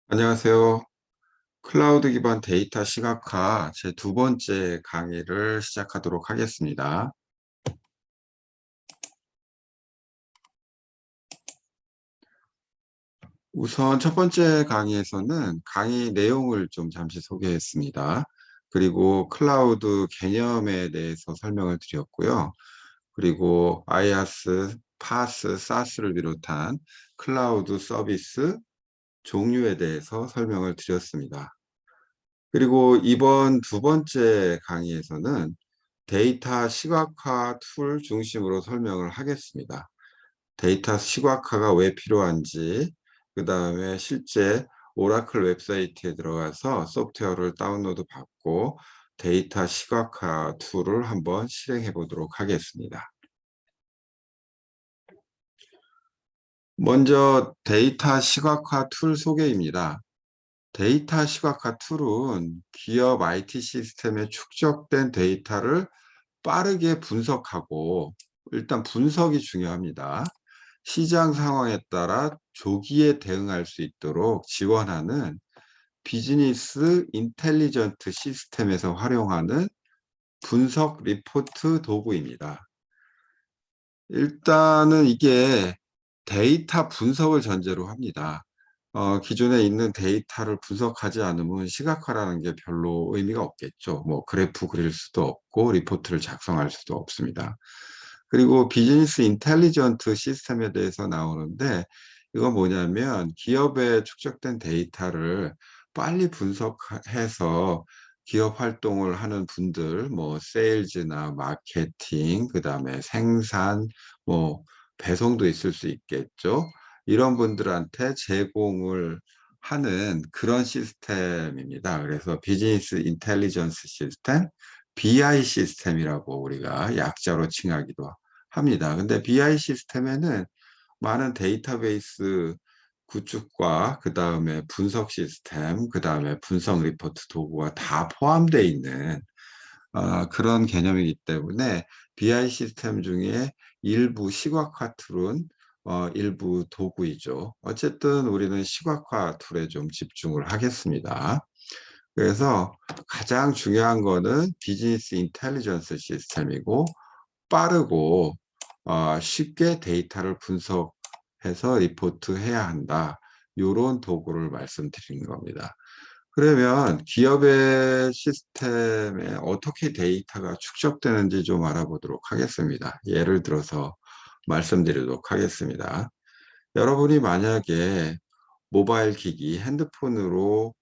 안녕하세요. 클라우드 기반 데이터 시각화 제 두 번째 강의를 시작하도록 하겠습니다. 우선 첫 번째 강의에서는 강의 내용을 좀 잠시 소개했습니다. 그리고 클라우드 개념에 대해서 설명을 드렸고요. 그리고 IaaS, PaaS, SaaS를 비롯한 클라우드 서비스 종류에 대해서 설명을 드렸습니다. 그리고 이번 두 번째 강의에서는 데이터 시각화 툴 중심으로 설명을 하겠습니다. 데이터 시각화가 왜 필요한지, 그 다음에 실제 오라클 웹사이트에 들어가서 소프트웨어를 다운로드 받고 데이터 시각화 툴을 한번 실행해 보도록 하겠습니다. 먼저 데이터 시각화 툴 소개입니다. 데이터 시각화 툴은 기업 IT 시스템에 축적된 데이터를 빠르게 분석하고, 일단 분석이 중요합니다. 시장 상황에 따라 조기에 대응할 수 있도록 지원하는 비즈니스 인텔리전트 시스템에서 활용하는 분석 리포트 도구입니다. 일단은 이게 데이터 분석을 전제로 합니다. 기존에 있는 데이터를 분석하지 않으면 시각화라는 게 별로 의미가 없겠죠. 뭐 그래프 그릴 수도 없고 리포트를 작성할 수도 없습니다. 그리고 비즈니스 인텔리전트 시스템에 대해서 나오는데, 이건 뭐냐면 기업에 축적된 데이터를 빨리 분석해서 기업 활동을 하는 분들, 뭐 세일즈나 마케팅, 그다음에 생산, 뭐 배송도 있을 수 있겠죠. 이런 분들한테 제공을 하는 그런 시스템입니다. 그래서 비즈니스 인텔리전스 시스템, BI 시스템이라고 우리가 약자로 칭하기도 합니다. 근데 BI 시스템에는 많은 데이터베이스 구축과 그 다음에 분석 시스템, 그 다음에 분석 리포트 도구가 다 포함되어 있는 그런 개념이기 때문에 BI 시스템 중에 일부 시각화 툴은 일부 도구이죠. 어쨌든 우리는 시각화 툴에 좀 집중을 하겠습니다. 그래서 가장 중요한 거는 비즈니스 인텔리전스 시스템이고, 빠르고 쉽게 데이터를 분석해서 리포트해야 한다. 이런 도구를 말씀드리는 겁니다. 그러면 기업의 시스템에 어떻게 데이터가 축적되는지 좀 알아보도록 하겠습니다. 예를 들어서 말씀드리도록 하겠습니다. 여러분이 만약에 모바일 기기, 핸드폰으로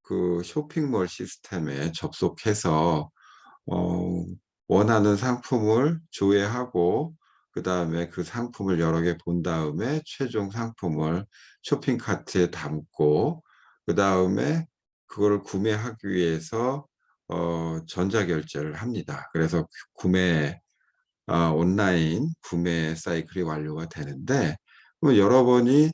그 쇼핑몰 시스템에 접속해서 어, 원하는 상품을 조회하고, 그 다음에 그 상품을 여러 개 본 다음에 최종 상품을 쇼핑 카트에 담고, 그 다음에 그걸 구매하기 위해서 전자결제를 합니다. 그래서 온라인 구매 사이클이 완료가 되는데, 그럼 여러분이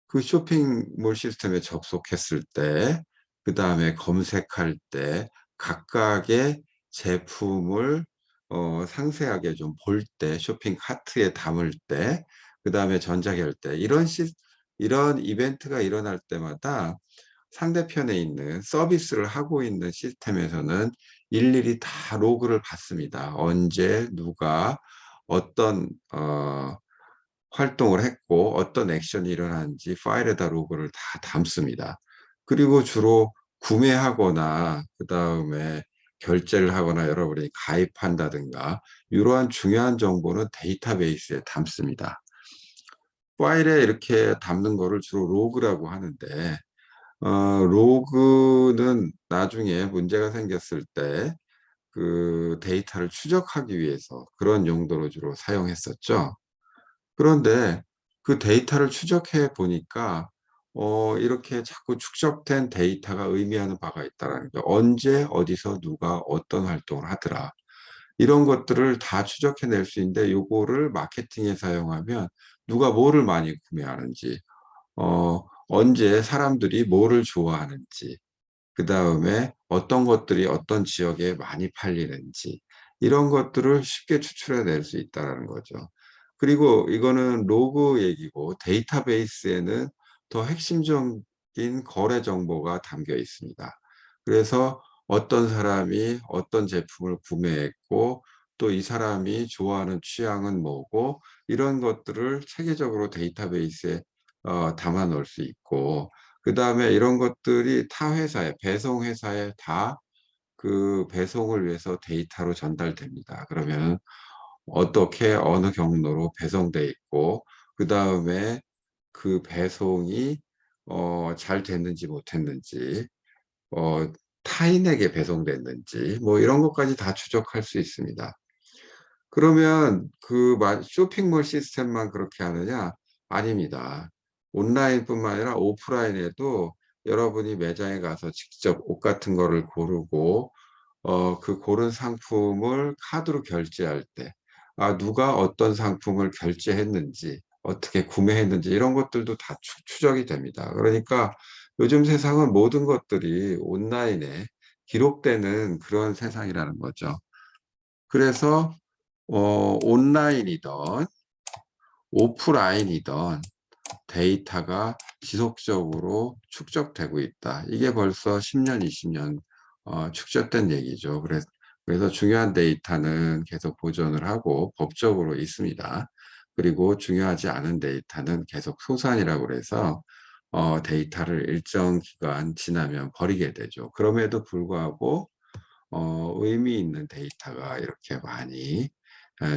그 쇼핑몰 시스템에 접속했을 때, 그 다음에 검색할 때, 각각의 제품을 상세하게 좀 볼 때, 쇼핑 카트에 담을 때, 그 다음에 전자결제, 이런 이벤트가 일어날 때마다 상대편에 있는 서비스를 하고 있는 시스템에서는 일일이 다 로그를 받습니다. 언제, 누가, 어떤, 활동을 했고 어떤 액션이 일어났는지 파일에다 로그를 다 담습니다. 그리고 주로 구매하거나 그 다음에 결제를 하거나 여러분이 가입한다든가 이러한 중요한 정보는 데이터베이스에 담습니다. 파일에 이렇게 담는 거를 주로 로그라고 하는데, 로그는 나중에 문제가 생겼을 때 그 데이터를 추적하기 위해서 그런 용도로 주로 사용했었죠. 그런데 그 데이터를 추적해 보니까 이렇게 자꾸 축적된 데이터가 의미하는 바가 있다라는 거. 언제 어디서 누가 어떤 활동을 하더라. 이런 것들을 다 추적해낼 수 있는데, 요거를 마케팅에 사용하면 누가 뭐를 많이 구매하는지, 언제 사람들이 뭐를 좋아하는지, 그 다음에 어떤 것들이 어떤 지역에 많이 팔리는지, 이런 것들을 쉽게 추출해낼 수 있다는 거죠. 그리고 이거는 로그 얘기고, 데이터베이스에는 더 핵심적 거래 정보가 담겨 있습니다. 그래서 어떤 사람이 어떤 제품을 구매했고 또 이 사람이 좋아하는 취향은 뭐고 이런 것들을 체계적으로 데이터베이스에 담아 놓을 수 있고, 그 다음에 이런 것들이 타 회사에, 배송 회사에 다 그 배송을 위해서 데이터로 전달됩니다. 그러면 어떻게 어느 경로로 배송돼 있고 그 다음에 그 배송이 잘 됐는지 못했는지, 어, 타인에게 배송됐는지 뭐 이런 것까지 다 추적할 수 있습니다. 그러면 그 쇼핑몰 시스템만 그렇게 하느냐? 아닙니다. 온라인뿐만 아니라 오프라인에도 여러분이 매장에 가서 직접 옷 같은 거를 고르고 그 고른 상품을 카드로 결제할 때, 누가 어떤 상품을 결제했는지, 어떻게 구매했는지 이런 것들도 다 추적이 됩니다. 그러니까 요즘 세상은 모든 것들이 온라인에 기록되는 그런 세상이라는 거죠. 그래서 온라인이든 오프라인이든 데이터가 지속적으로 축적되고 있다. 이게 벌써 10년, 20년 축적된 얘기죠. 그래서 중요한 데이터는 계속 보존을 하고 법적으로 있습니다. 그리고 중요하지 않은 데이터는 계속 소산이라고 그래서 데이터를 일정 기간 지나면 버리게 되죠. 그럼에도 불구하고 의미 있는 데이터가 이렇게 많이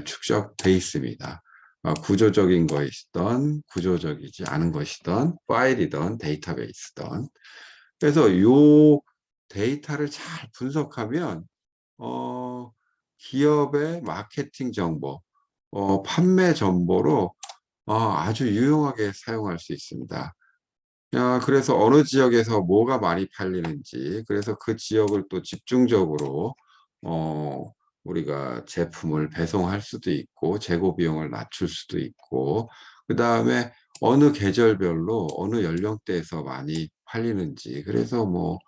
축적돼 있습니다. 구조적인 것이든 구조적이지 않은 것이든 파일이든 데이터베이스든. 그래서 이 데이터를 잘 분석하면 기업의 마케팅 정보, 판매 정보로 아주 유용하게 사용할 수 있습니다. 그래서 어느 지역에서 뭐가 많이 팔리는지, 그래서 그 지역을 또 집중적으로 어, 우리가 제품을 배송할 수도 있고 재고 비용을 낮출 수도 있고, 그 다음에 어느 계절별로 어느 연령대에서 많이 팔리는지, 그래서 뭐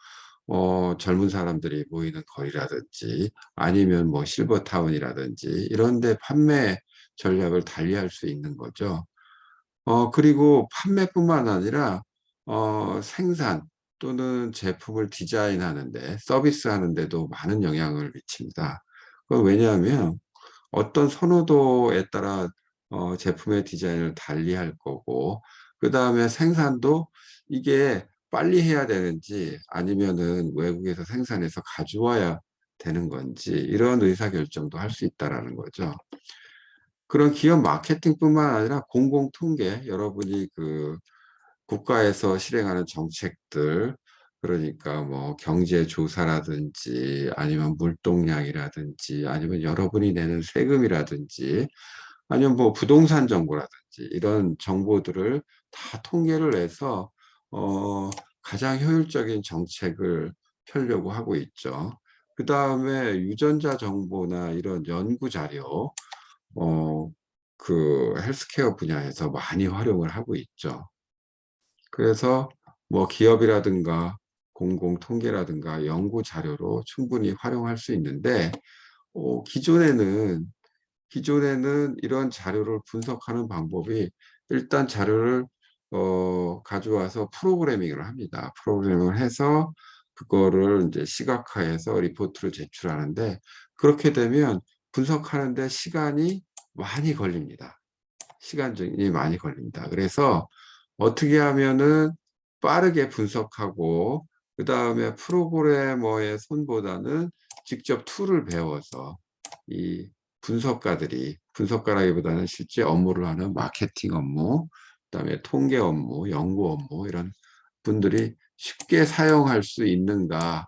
젊은 사람들이 모이는 거리라든지 아니면 뭐 실버타운이라든지 이런 데 판매 전략을 달리할 수 있는 거죠. 그리고 판매뿐만 아니라 생산 또는 제품을 디자인하는데, 서비스하는 데도 많은 영향을 미칩니다. 왜냐하면 어떤 선호도에 따라 제품의 디자인을 달리할 거고, 그 다음에 생산도 이게 빨리 해야 되는지 아니면은 외국에서 생산해서 가져와야 되는 건지 이런 의사결정도 할 수 있다라는 거죠. 그런 기업 마케팅뿐만 아니라 공공 통계, 여러분이 그 국가에서 실행하는 정책들, 그러니까 뭐 경제 조사라든지 아니면 물동량이라든지 아니면 여러분이 내는 세금이라든지 아니면 뭐 부동산 정보라든지 이런 정보들을 다 통계를 내서 어 가장 효율적인 정책을 펴려고 하고 있죠. 그 다음에 유전자 정보나 이런 연구 자료, 그 헬스케어 분야에서 많이 활용을 하고 있죠. 그래서 뭐 기업이라든가 공공 통계라든가 연구 자료로 충분히 활용할 수 있는데, 기존에는 이런 자료를 분석하는 방법이, 일단 자료를 가져와서 프로그래밍을 합니다. 프로그래밍을 해서 그거를 이제 시각화해서 리포트를 제출하는데, 그렇게 되면 분석하는데 시간이 많이 걸립니다. 시간이 많이 걸립니다. 그래서 어떻게 하면은 빠르게 분석하고 그 다음에 프로그래머의 손보다는 직접 툴을 배워서 이 분석가라기보다는 실제 업무를 하는 마케팅 업무, 그다음에 통계 업무, 연구 업무 이런 분들이 쉽게 사용할 수 있는가,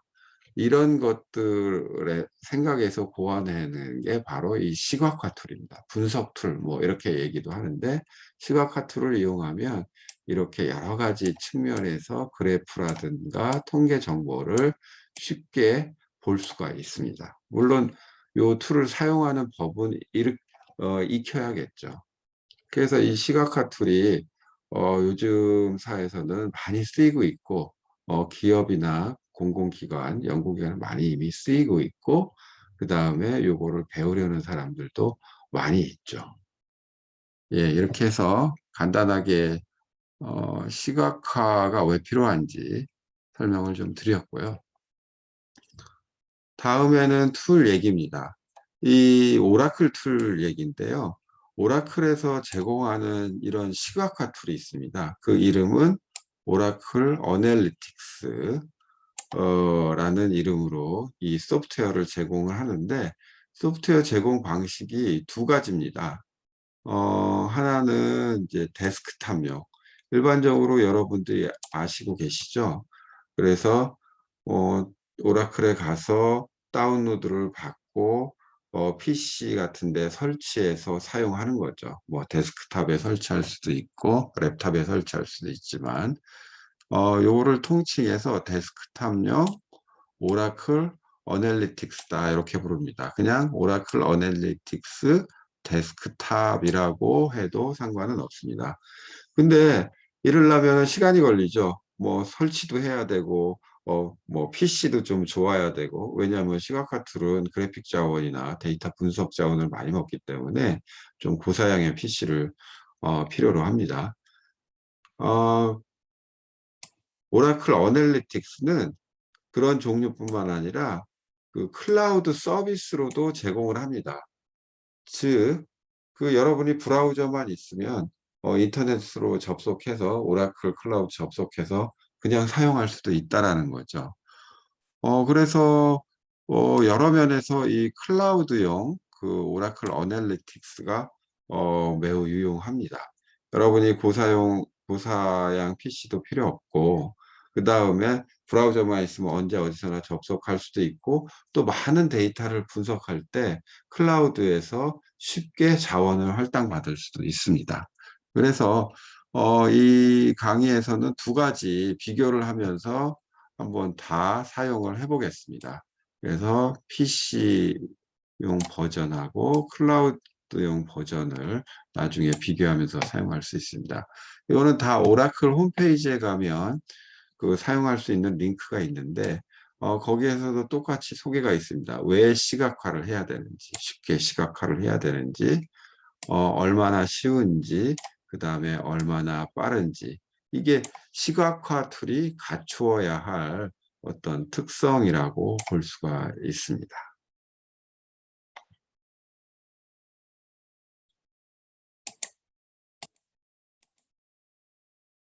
이런 것들의 생각에서 고안해내는 게 바로 이 시각화 툴입니다. 분석 툴, 뭐 이렇게 얘기도 하는데, 시각화 툴을 이용하면 이렇게 여러 가지 측면에서 그래프라든가 통계 정보를 쉽게 볼 수가 있습니다. 물론 이 툴을 사용하는 법은 익혀야겠죠. 그래서 이 시각화 툴이 요즘 사회에서는 많이 쓰이고 있고, 기업이나 공공기관, 연구기관 많이 이미 쓰이고 있고, 그 다음에 요거를 배우려는 사람들도 많이 있죠. 예, 이렇게 해서 간단하게 시각화가 왜 필요한지 설명을 좀 드렸고요. 다음에는 툴 얘기입니다. 이 오라클 툴 얘기인데요. 오라클에서 제공하는 이런 시각화 툴이 있습니다. 그 이름은 오라클 어널리틱스 라는 이름으로 이 소프트웨어를 제공을 하는데, 소프트웨어 제공 방식이 두 가지입니다. 하나는 이제 데스크탑용. 일반적으로 여러분들이 아시고 계시죠? 그래서, 어, 오라클에 가서 다운로드를 받고, PC 같은 데 설치해서 사용하는 거죠. 뭐, 데스크탑에 설치할 수도 있고, 랩탑에 설치할 수도 있지만, 요거를 통칭해서 데스크탑용 오라클 어널리틱스다 이렇게 부릅니다. 그냥 오라클 어널리틱스 데스크탑이라고 해도 상관은 없습니다. 근데 이러려면 시간이 걸리죠. 뭐 설치도 해야 되고 뭐 PC도 좀 좋아야 되고, 왜냐하면 시각화 툴은 그래픽 자원이나 데이터 분석 자원을 많이 먹기 때문에 좀 고사양의 PC를 필요로 합니다. 어, 오라클 어널리틱스는 그런 종류뿐만 아니라 그 클라우드 서비스로도 제공을 합니다. 즉, 그 여러분이 브라우저만 있으면 인터넷으로 접속해서 오라클 클라우드 접속해서 그냥 사용할 수도 있다라는 거죠. 그래서 여러 면에서 이 클라우드용 그 오라클 어널리틱스가 매우 유용합니다. 여러분이 고사양 PC도 필요 없고, 그 다음에 브라우저만 있으면 언제 어디서나 접속할 수도 있고, 또 많은 데이터를 분석할 때 클라우드에서 쉽게 자원을 할당받을 수도 있습니다. 그래서 이 강의에서는 두 가지 비교를 하면서 한번 다 사용을 해 보겠습니다. 그래서 PC용 버전하고 클라우드용 버전을 나중에 비교하면서 사용할 수 있습니다. 이거는 다 오라클 홈페이지에 가면 그 사용할 수 있는 링크가 있는데, 거기에서도 똑같이 소개가 있습니다. 왜 시각화를 해야 되는지, 쉽게 시각화를 해야 되는지, 얼마나 쉬운지, 그 다음에 얼마나 빠른지, 이게 시각화 툴이 갖추어야 할 어떤 특성이라고 볼 수가 있습니다.